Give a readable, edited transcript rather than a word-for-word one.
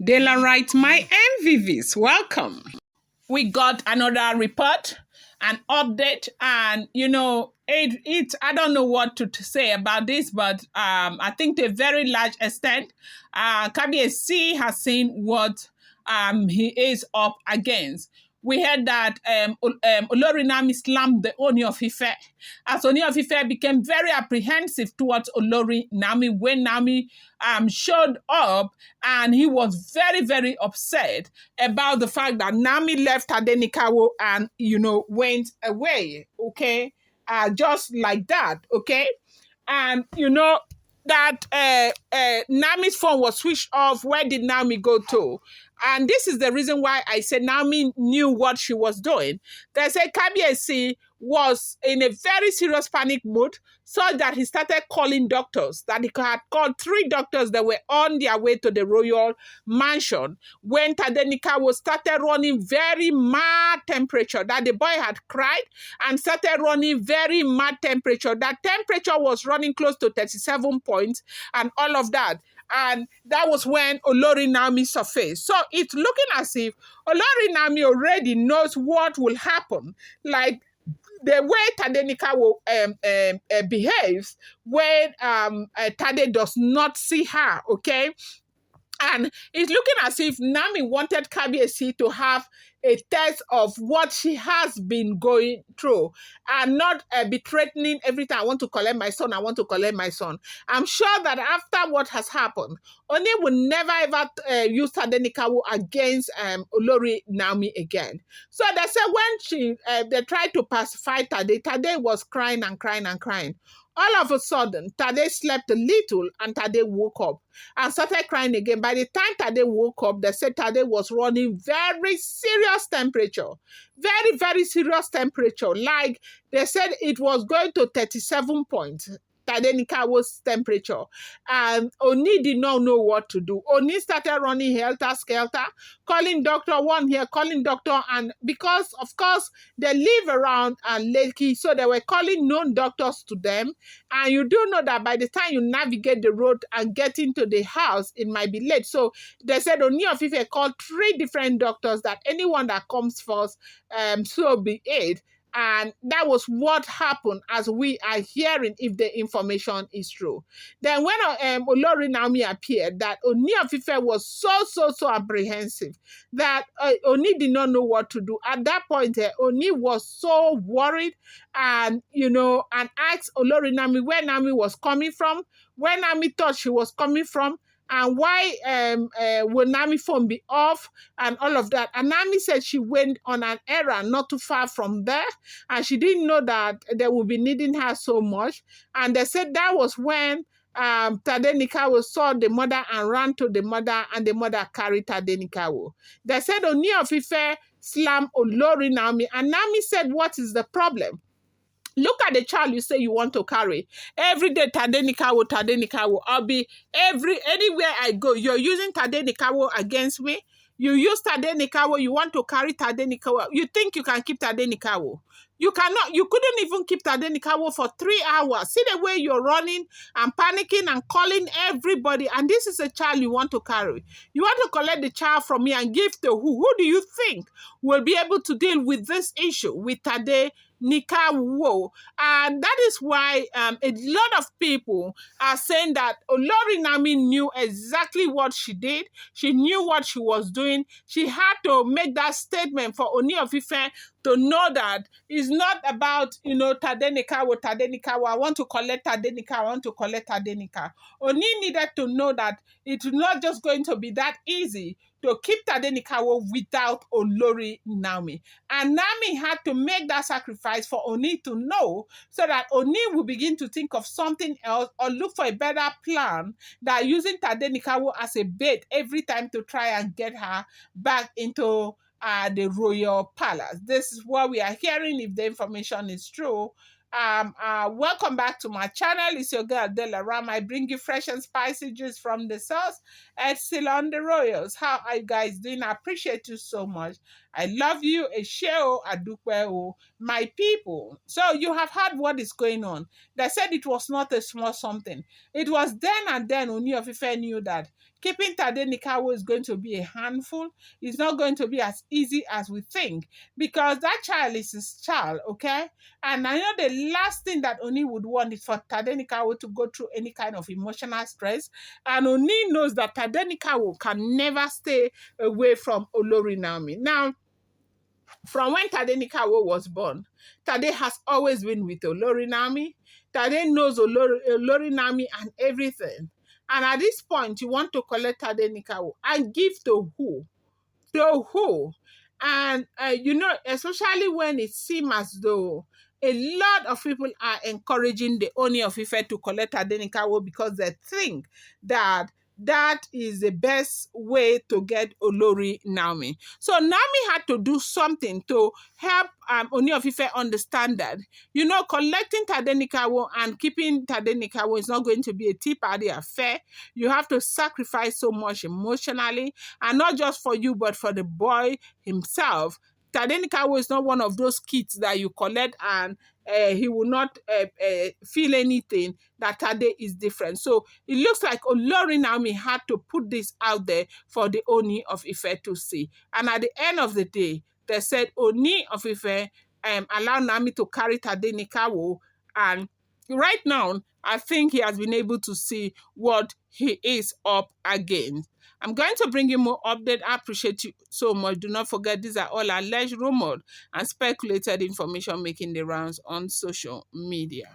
Dela write my MVVs. Welcome. We got another report, an update, and I don't know what to say about this, but I think to a very large extent, KBSC has seen what he is up against. We heard that Olori Nami slammed the Ooni of Ife, as Ooni of Ife became very apprehensive towards Olori Nami when Nami showed up, and he was very, very upset about the fact that Nami left Tadenikawo and, went away, okay? Just like that, okay? And, that Nami's phone was switched off. Where did Nami go to? And this is the reason why I said Nami knew what she was doing. They said Kabiesi was in a very serious panic mood, so that he started calling doctors, that he had called 3 doctors that were on their way to the royal mansion when Tadenikawo started running very mad temperature, that the boy had cried and started running very mad temperature. That temperature was running close to 37 points and all of that. And that was when Olori Nami surfaced. So it's looking as if Olori Nami already knows what will happen. Like the way Tadenikawo behaves when Tade does not see her, okay? And it's looking as if Nami wanted Kabiesi to have a test of what she has been going through and not be threatening every time, I want to collect my son, I want to collect my son. I'm sure that after what has happened, Oni will never ever use Tadenikawo against Olori Nami again. So they said when they tried to pacify Tade was crying and crying and crying. All of a sudden, Tade slept a little and Tade woke up and started crying again. By the time Tade woke up, they said Tade was running very serious temperature. Very, very serious temperature. Like they said it was going to 37 points. Tadenikawo's temperature. And Oni did not know what to do. Oni started running helter-skelter, calling doctor one here, calling doctor, and because, of course, they live around Lekki, so they were calling known doctors to them. And you do know that by the time you navigate the road and get into the house, it might be late. So they said Ooni of Ife called 3 different doctors, that anyone that comes first, so be it. And that was what happened, as we are hearing, if the information is true. Then when Olori Naomi appeared, that Ooni of Ife was so apprehensive that Oni did not know what to do. At that point, Oni was so worried and, and asked Olori Nami where Nami was coming from, where Nami thought she was coming from, and why will Nami phone be off and all of that. And Nami said she went on an errand not too far from there, and she didn't know that they would be needing her so much. And they said that was when Tadenikawo saw the mother and ran to the mother, and the mother carried Tadenikawo. They said Ooni of Ife slammed Olori Nami, and Nami said, what is the problem? Look at the child you say you want to carry. Every day, Tadenikawo. I'll be anywhere I go. You're using Tadenikawo against me. You use Tadenikawo, you want to carry Tadenikawo. You think you can keep Tadenikawo. You cannot. You couldn't even keep Tadenikawo for 3 hours. See the way you're running and panicking and calling everybody. And this is a child you want to carry. You want to collect the child from me and give to who? Who do you think will be able to deal with this issue with Tadenikawo? And that is why a lot of people are saying that Olori Nami knew exactly what she did. She knew what she was doing. She had to make that statement for Ooni of Ife to know that it's not about, Tadenikawo. I want to collect Tadenika. I want to collect Tadenika. Oni needed to know that it's not just going to be that easy to keep Tadenikawo without Olori Nami. And Nami had to make that sacrifice for Oni to know, so that Oni will begin to think of something else or look for a better plan than using Tadenikawo as a bait every time to try and get her back into the royal palace. This is what we are hearing, if the information is true. Welcome back to my channel. It's your girl Dela Ram. I bring you fresh and spicy juice from the source. It's still on the royals. How are you guys doing? I appreciate you so much. I love you. Esheo Adukwe, my people. So you have heard what is going on. They said it was not a small something. It was then and then Ooni of Ife knew that Keeping Tadenikawo is going to be a handful. It's not going to be as easy as we think because that child is his child, okay? And I know the last thing that Oni would want is for Tadenikawo to go through any kind of emotional stress. And Oni knows that Tadenikawo can never stay away from Olori Nami. Now, from when Tadenikawo was born, Tade has always been with Olori Nami. Tade knows Olori Nami and everything. And at this point, you want to collect Tadenikawo and give to who? To who? And especially when it seems as though a lot of people are encouraging the Ooni of Ife to collect Tadenikawo because they think that that is the best way to get Olori Naomi. So Nami had to do something to help Ooni of Ife understand that, collecting Tadenikawo and keeping Tadenikawo is not going to be a tea party affair. You have to sacrifice so much emotionally, and not just for you, but for the boy himself. Tadenikawo is not one of those kids that you collect and he will not feel anything. That Tade is different. So it looks like Olori Naomi had to put this out there for the Ooni of Ife to see. And at the end of the day, they said Ooni of Ife allow Nami to carry Tadenikawo, and right now, I think he has been able to see what he is up against. I'm going to bring you more update. I appreciate you so much. Do not forget, these are all alleged, rumored, and speculated information making the rounds on social media.